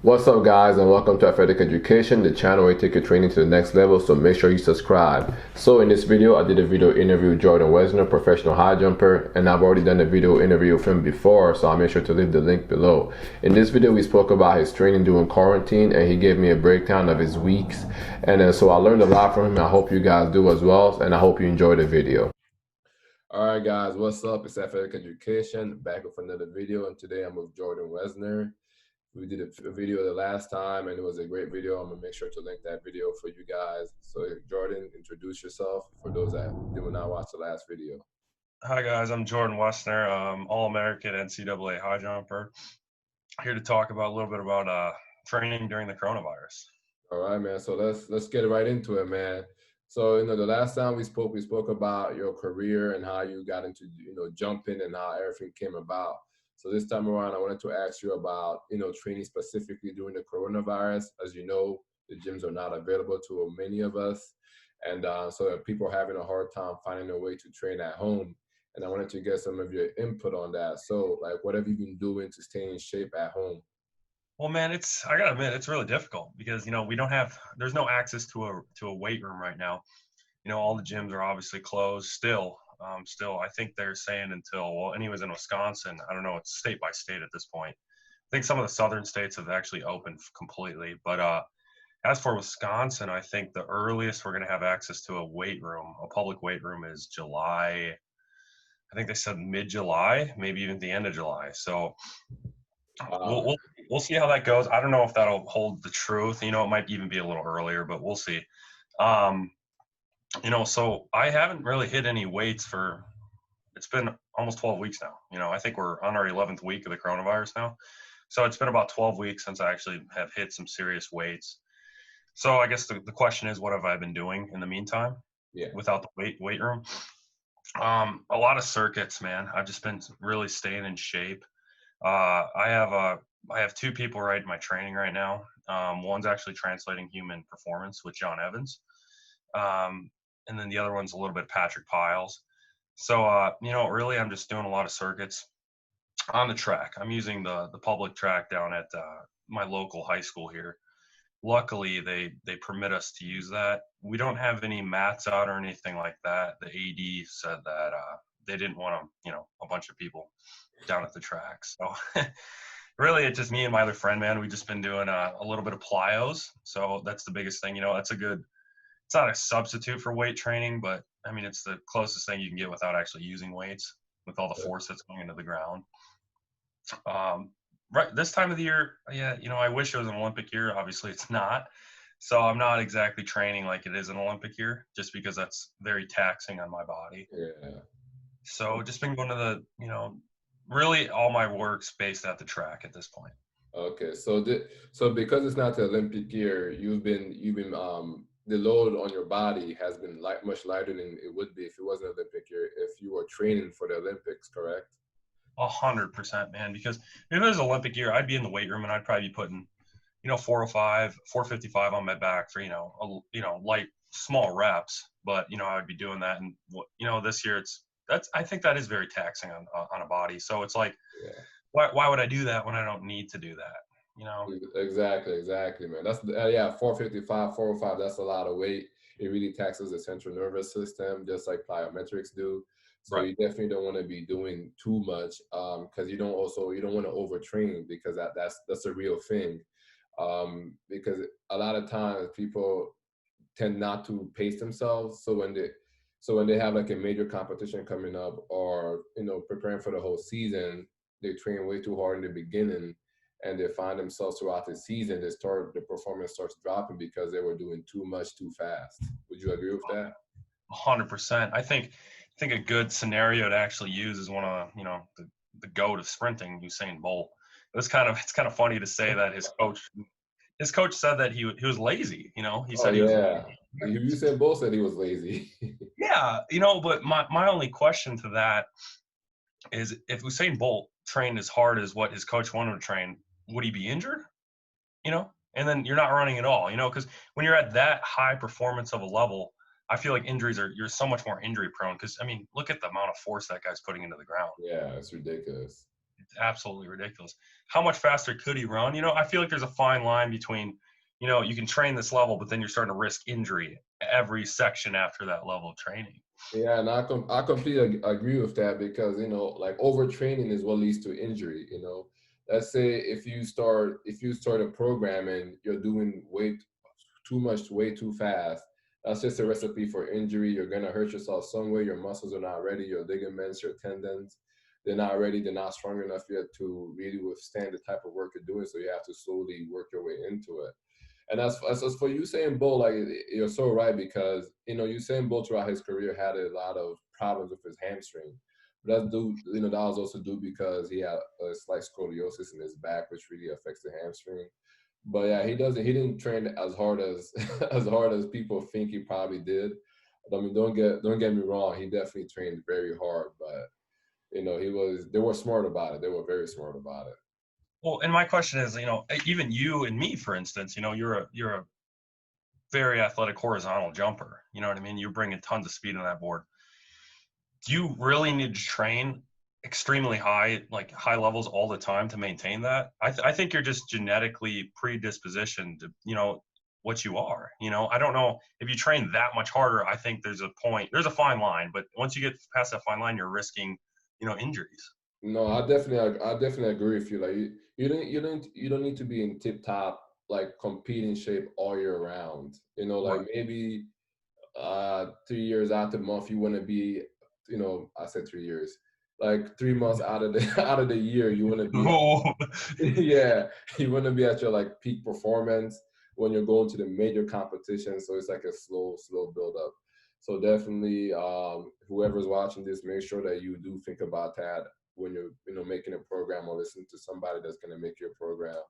What's up, guys, and welcome to Athletic Education, the channel where we take your training to the next level. So make sure you subscribe. So in this video, I did a video interview with Jordan Wesner, professional high jumper, and I've already done a video interview with him before, so I'll make sure to leave the link below. In this video, we spoke about his training during quarantine, and he gave me a breakdown of his weeks. And so I learned a lot from him. I hope you guys do as well, and I hope you enjoy the video. All right, guys, what's up? It's Athletic Education, back with another video, and today I'm with Jordan Wesner. We did a video the last time, and it was a great video. I'm gonna make sure to link that video for you guys. So Jordan, introduce yourself for those that did not watch the last video. Hi guys, I'm Jordan Wesner, All-American NCAA high jumper. Here to talk about a little bit about training during the coronavirus. All right, man. So let's get right into it, man. So the last time we spoke about your career and how you got into jumping and how everything came about. So this time around, I wanted to ask you about training specifically during the coronavirus. As you know, the gyms are not available to many of us, and so people are having a hard time finding a way to train at home. And I wanted to get some of your input on that. So, like, what have you been doing to stay in shape at home? Well, man, I gotta admit, it's really difficult because there's no access to a weight room right now. All the gyms are obviously closed still. I think they're saying anyways, in Wisconsin, I don't know, it's state by state at this point. I think some of the southern states have actually opened completely, but as for Wisconsin, I think the earliest we're going to have access to a public weight room, is July. I think they said mid-July, maybe even the end of July. So we'll, Wow. we'll we'll see how that goes. I don't know if that'll hold the truth. It might even be a little earlier, but we'll see. Um, so I haven't really hit any weights it's been almost 12 weeks now. I think we're on our 11th week of the coronavirus now. So it's been about 12 weeks since I actually have hit some serious weights. So I guess the question is, what have I been doing in the meantime Yeah. without the weight room? A lot of circuits, man. I've just been really staying in shape. I have two people right in my training right now. One's actually translating human performance with John Evans, and then the other one's a little bit Patrick Piles. So really, I'm just doing a lot of circuits on the track. I'm using the public track down at my local high school here. Luckily, they permit us to use that. We don't have any mats out or anything like that. The AD said that they didn't want a bunch of people down at the track. So really, it's just me and my other friend, man. We've just been doing a little bit of plyos. So that's the biggest thing. It's not a substitute for weight training, but I mean, it's the closest thing you can get without actually using weights with all the force that's going into the ground. Right, this time of the year, yeah, I wish it was an Olympic year. Obviously, it's not. So I'm not exactly training like it is an Olympic year, just because that's very taxing on my body. Yeah. So just been going to really all my work's based at the track at this point. Okay. So because it's not the Olympic year, you've been the load on your body has been much lighter than it would be if it wasn't Olympic year, if you were training for the Olympics, correct? 100%, man. Because if it was Olympic year, I'd be in the weight room and I'd probably be putting 405, 455 on my back for light small reps. But I would be doing that, and this year I think that is very taxing on a body. So it's like, Yeah. why would I do that when I don't need to do that? Exactly, man. That's yeah, 455, 405. That's a lot of weight. It really taxes the central nervous system, just like plyometrics do. So Right. you definitely don't want to be doing too much, because you don't want to overtrain, because that's a real thing. Because a lot of times people tend not to pace themselves. So when they have like a major competition coming up, or preparing for the whole season, they train way too hard in the beginning, and they find themselves throughout the season, the performance starts dropping because they were doing too much too fast. Would you agree with that? 100%. I think a good scenario to actually use is one of the goat of sprinting, Usain Bolt. It's kind of funny to say that his coach said that he was lazy. He Oh said he was yeah, lazy. you said both said he was lazy. Yeah, but my only question to that is, if Usain Bolt trained as hard as what his coach wanted to train, would he be injured? And then you're not running at all, because when you're at that high performance of a level, I feel like you're so much more injury prone. Because I mean, look at the amount of force that guy's putting into the ground. Yeah, it's ridiculous. absolutely ridiculous. How much faster could he run? I feel like there's a fine line between, you can train this level, but then you're starting to risk injury every section after that level of training. Yeah, and I completely agree with that because like overtraining is what leads to injury. Let's say if you start a program and you're doing way too much, way too fast, that's just a recipe for injury. You're gonna hurt yourself somewhere. Your muscles are not ready. Your ligaments, your tendons, they're not ready. They're not strong enough yet to really withstand the type of work you're doing. So you have to slowly work your way into it. And as for Usain Bolt, like you're so right because Usain Bolt throughout his career had a lot of problems with his hamstring. But that was also due because he had a slight scoliosis in his back, which really affects the hamstring. But yeah, he didn't train as hard as as hard as people think he probably did. I mean, don't get me wrong, he definitely trained very hard, but they were smart about it. They were very smart about it. Well, and my question is, even you and me, for instance, you're a very athletic horizontal jumper. You know what I mean? You're bringing tons of speed on that board. Do you really need to train extremely high, like high levels all the time to maintain that? I think you're just genetically predispositioned to, what you are. I don't know if you train that much harder. I think there's a fine line, but once you get past that fine line, you're risking, injuries. No, I definitely agree with you. Like you don't need to be in tip top like competing shape all year round. Like Right. maybe 3 years out the month you want to be, I said 3 years, like 3 months out of the out of the year you want to be Oh, yeah, you want to be at your like peak performance when you're going to the major competition. So it's like a slow build up. So definitely, whoever's watching this, make sure that you do think about that when you're making a program or listening to somebody that's going to make your program.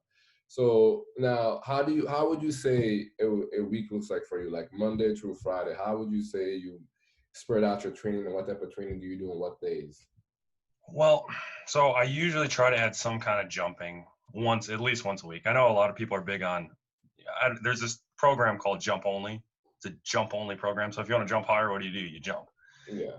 So now, how would you say a week looks like for you, like Monday through Friday? How would you say you spread out your training, and what type of training do you do on what days? well, so I usually try to add some kind of jumping at least once a week. I know a lot of people are big on. There's this program called Jump Only. It's a jump only program. So if you want to jump higher, what do? You jump. Yeah.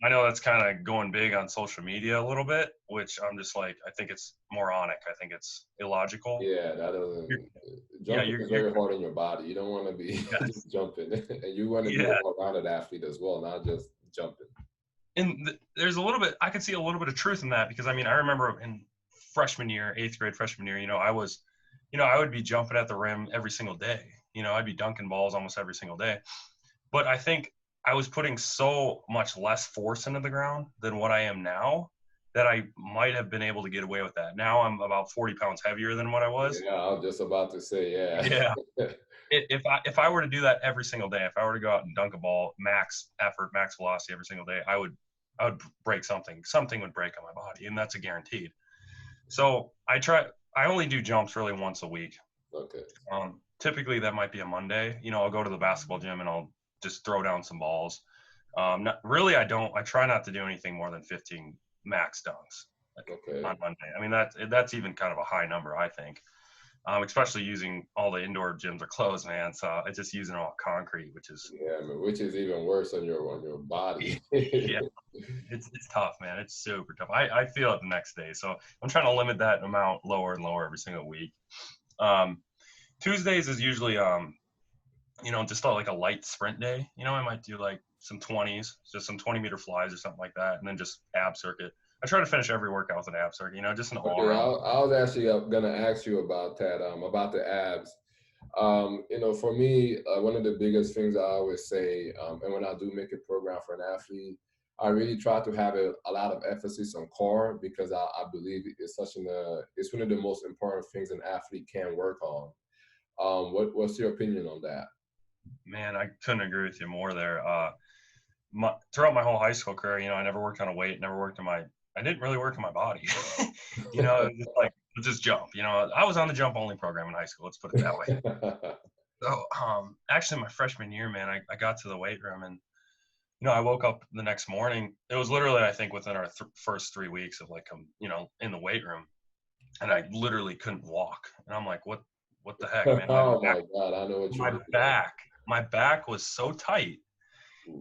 I know that's kind of going big on social media a little bit, which I'm just like, I think it's moronic. I think it's illogical. Yeah, that You're, doesn't. yeah, Jumping is you're very hard on your body. You don't want to be yes, just jumping, and you want to be a yeah. well-rounded athlete as well, not just jumping. And there's a little bit, I could see a little bit of truth in that because I mean, I remember in freshman year, 8th grade freshman year, I would be jumping at the rim every single day. I'd be dunking balls almost every single day. But I think I was putting so much less force into the ground than what I am now that I might have been able to get away with that. Now I'm about 40 pounds heavier than what I was. Yeah, I was just about to say, yeah. Yeah. If I were to do that every single day, if I were to go out and dunk a ball, max effort, max velocity every single day, I would break something. Something would break on my body, and that's a guaranteed. So I only do jumps really once a week. Okay. Typically that might be a Monday. I'll go to the basketball gym and I'll just throw down some balls. Not really. I try not to do anything more than 15 max dunks Okay. on Monday. I mean that's even kind of a high number, I think. Especially using all the indoor gyms are closed, man. So it's just using all concrete, which is Yeah, I mean, which is even worse on your body. yeah, it's tough, man. It's super tough. I feel it the next day, so I'm trying to limit that amount lower and lower every single week. Um, Tuesdays is usually just like a light sprint day. I might do like some 20s, just some 20-meter flies or something like that, and then just ab circuit. I try to finish every workout with an ab circuit. Just an all Okay, I, around. I was actually gonna ask you about that, about the abs. For me, one of the biggest things I always say, and when I do make a program for an athlete, I really try to have a lot of emphasis on core because I believe it's one of the most important things an athlete can work on. What's your opinion on that? Man, I couldn't agree with you more there. Throughout my whole high school career, I never worked on a weight, never worked on I didn't really work on my body. Just like just jump. I was on the jump only program in high school. Let's put it that way. So, actually, my freshman year, man, I got to the weight room and I woke up the next morning. It was literally, I think, within our first 3 weeks of like, in the weight room, and I literally couldn't walk. And I'm like, what the heck, man? Oh my God, I know what you My mean. back, my back was so tight.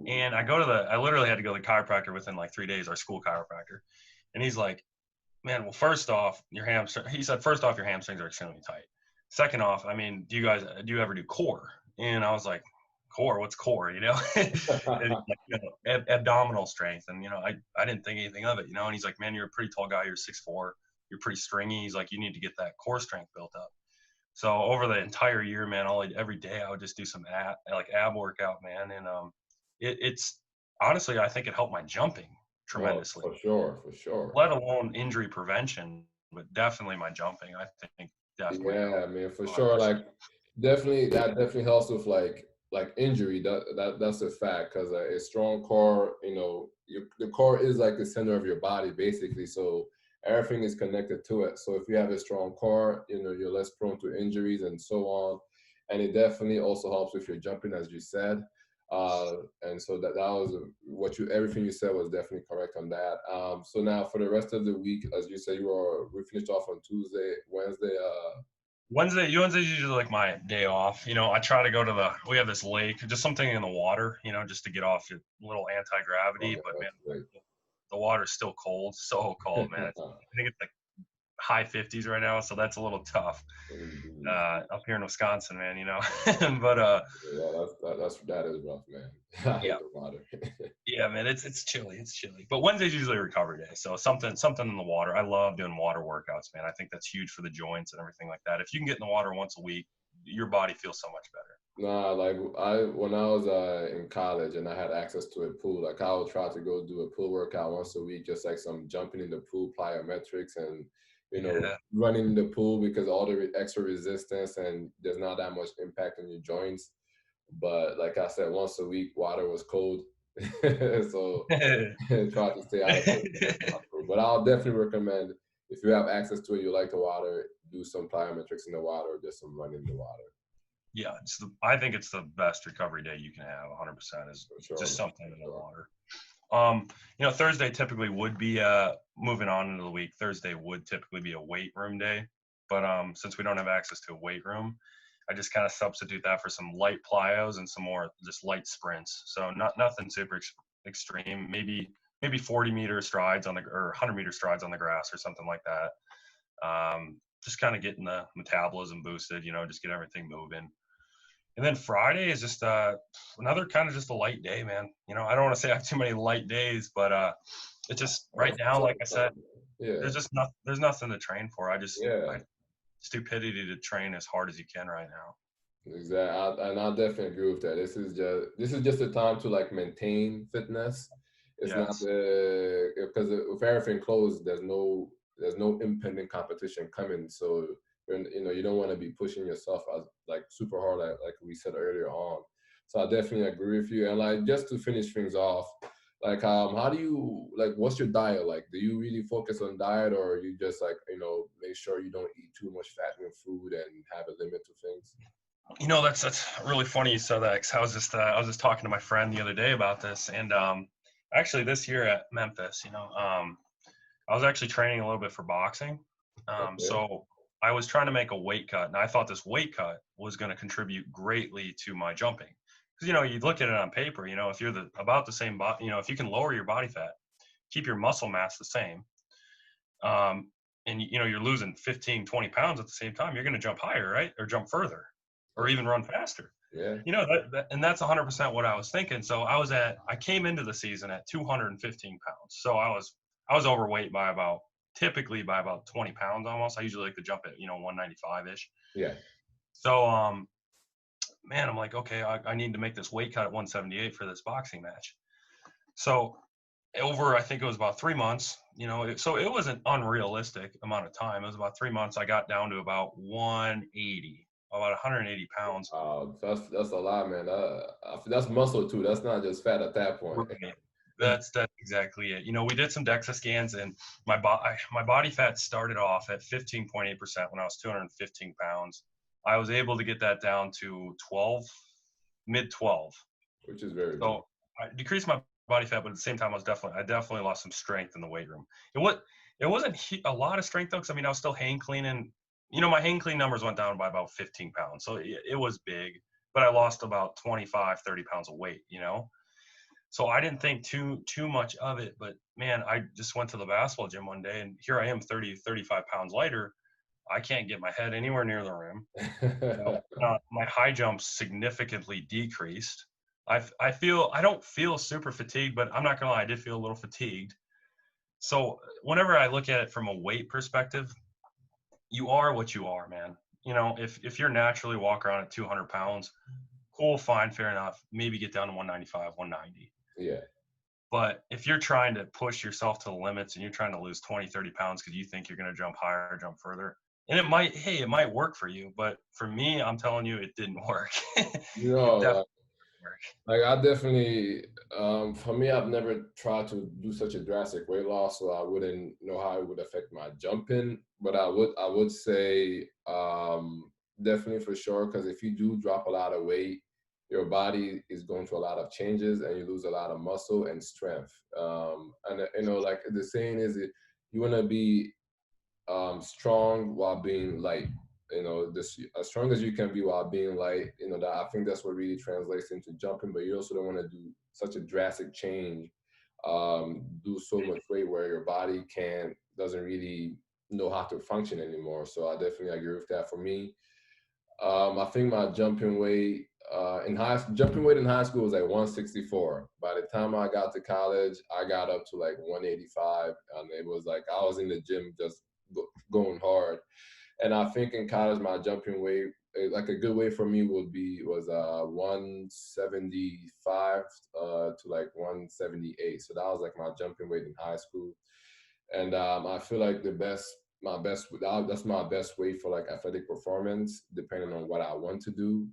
And I literally had to go to the chiropractor within like 3 days, our school chiropractor. And he's like, Man, well, first off, he said, first off, your hamstrings are extremely tight. Second off, I mean, do you ever do core? And I was like, core? What's core? You know, and he's like, abdominal strength. And, I didn't think anything of it, And he's like, man, you're a pretty tall guy. You're 6'4". You're pretty stringy. He's like, you need to get that core strength built up. So over the entire year, man, every day I would just do some ab workout, man. And it's honestly, I think it helped my jumping Oh, tremendously, for sure, for sure. let alone injury prevention, but definitely my jumping. I think definitely helped Yeah, man, for sure. 100%. Like, definitely, that definitely helps with like injury. That's a fact because a strong core, the core is like the center of your body basically. So everything is connected to it. So if you have a strong core, you're less prone to injuries and so on. And it definitely also helps with your jumping, as you said. And so that was everything you said was definitely correct on that. So now for the rest of the week, as you say, we finished off on Tuesday, Wednesday. Wednesday's usually like my day off. I try to go to we have this lake, just something in the water, just to get off a little anti-gravity. Oh, But man, that's great. the water's still cold, so cold, man. I think it's like high 50s right now, so that's a little tough Indeed. up here in Wisconsin, man. But Yeah, that is rough, man. I yeah, hate the water. yeah, man, it's chilly, it's chilly. But Wednesday's usually a recovery day, so something in the water. I love doing water workouts, man. I think that's huge for the joints and everything like that. If you can get in the water once a week, your body feels so much better. Nah, like when I was in college and I had access to a pool, like I would try to go do a pool workout once a week, just like some jumping in the pool, plyometrics, and Yeah. running in the pool because all the extra resistance and there's not that much impact on your joints. But like I said, once a week, water was cold, so try to stay out of it as much as possible. But I'll definitely recommend if you have access to it, you like the water, do some plyometrics in the water, or just some running in the water. Yeah, I think it's the best recovery day you can have. 100% is For sure, just man. something For in the sure. water. Thursday typically would be moving on into the week. Thursday would typically be a weight room day, but since we don't have access to a weight room, I just kind of substitute that for some light plyos and some more just light sprints. So nothing super extreme. Maybe 40-meter strides or 100-meter strides on the grass or something like that. Just kind of getting the metabolism boosted. Just get everything moving. And then Friday is just another kind of just a light day, man. I don't want to say I have too many light days, but it's just Oh, right for now, sure, like I said, yeah, there's nothing to train for. yeah, I stupidity to train as hard as you can right now. exactly. And I definitely agree with that. This is just a time to like maintain fitness. It's not Yes. the because with everything closed, there's no impending competition coming. So you don't want to be pushing yourself as like super hard, like we said earlier on. So I definitely agree with you. And like just to finish things off, like how do you like what's your diet like? Do you really focus on diet or you just like make sure you don't eat too much fattening food and have a limit to things? That's really funny you said that, 'cause I was just talking to my friend the other day about this, and actually this year at Memphis, I was actually training a little bit for boxing. Okay. So I was trying to make a weight cut, and I thought this weight cut was going to contribute greatly to my jumping. Because you look at it on paper, if you're about the same body, if you can lower your body fat, keep your muscle mass the same, and you're losing 15, 20 pounds at the same time, you're going to jump higher, right? Or jump further, or even run faster. Yeah. And that's 100% what I was thinking. So I came into the season at 215 pounds. So I was overweight typically by about 20 pounds almost. I usually like to jump at, 195 ish. Yeah. So, man, I'm like, okay, I need to make this weight cut at 178 for this boxing match. So I think it was about 3 months, so it was an unrealistic amount of time. It was about 3 months. I got down to about 180, about 180 pounds. That's a lot, man. That's muscle too. That's not just fat at that point. Right. That's exactly it. We did some DEXA scans, and my body fat started off at 15.8% when I was 215 pounds. I was able to get that down to 12, mid 12. Which is very good. So I decreased my body fat, but at the same time, I definitely lost some strength in the weight room. It wasn't a lot of strength though, because I was still hang cleaning. My hang clean numbers went down by about 15 pounds, so it was big, but I lost about 25, 30 pounds of weight. So I didn't think too much of it, but man, I just went to the basketball gym one day and here I am 35 pounds lighter. I can't get my head anywhere near the rim. My high jumps significantly decreased. I don't feel super fatigued, but I'm not gonna lie, I did feel a little fatigued. So whenever I look at it from a weight perspective, you are what you are, man. If you're naturally walk around at 200 pounds, cool, fine, fair enough. Maybe get down to 195, 190. Yeah. But if you're trying to push yourself to the limits and you're trying to lose 20, 30 pounds because you think you're going to jump higher, jump further, and it might work for you. But for me, I'm telling you, it didn't work. It definitely No, didn't work. like I definitely, for me, I've never tried to do such a drastic weight loss, so I wouldn't know how it would affect my jumping. But I would say, definitely for sure, because if you do drop a lot of weight, your body is going through a lot of changes, and you lose a lot of muscle and strength. And like the saying is, you want to be strong while being light. This as strong as you can be while being light. That I think that's what really translates into jumping. But you also don't want to do such a drastic change, do so much weight where your body can't doesn't really know how to function anymore. So I definitely agree with that. For me, I think my jumping weight in high school was like 164. By the time I got to college, I got up to like 185, and it was like I was in the gym just going hard. And I think in college, my jumping weight, like a good weight for me was 175 to like 178. So that was like my jumping weight in high school. And I feel like that's my best way for like athletic performance, depending on what I want to do.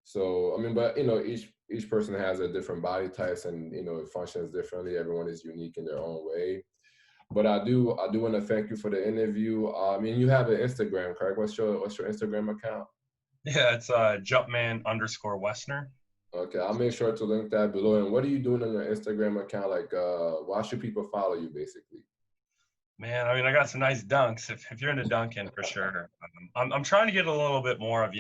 So I mean, but each person has a different body types, and it functions differently. Everyone is unique in their own way. But I do want to thank you for the interview. I mean, you have an Instagram, correct? What's your Instagram account? Yeah, it's Jumpman_Wesner. Okay, I'll make sure to link that below. And what are you doing on your Instagram account? Like, why should people follow you, basically? Man, I mean, I got some nice dunks. If you're into dunking, for sure. I'm trying to get a little bit more of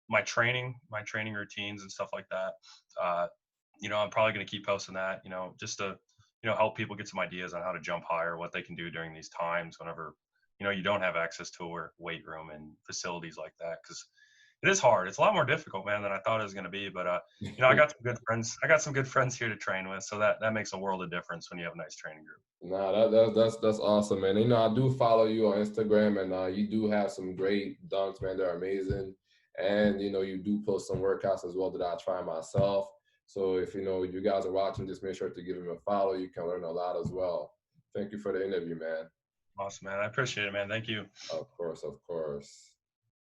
my training routines and stuff like that. Uh, I'm probably going to keep posting that. Just to help people get some ideas on how to jump higher, what they can do during these times whenever you don't have access to a weight room and facilities like that. Because it is hard. It's a lot more difficult, man, than I thought it was going to be. But I got some good friends. I got some good friends here to train with, so that makes a world of difference when you have a nice training group. Nah, that's awesome, man. I do follow you on Instagram, and you do have some great dunks, man. They're amazing, and you do post some workouts as well that I try myself. So if you guys are watching, just make sure to give him a follow. You can learn a lot as well. Thank you for the interview, man. Awesome, man. I appreciate it, man. Thank you. Of course, of course.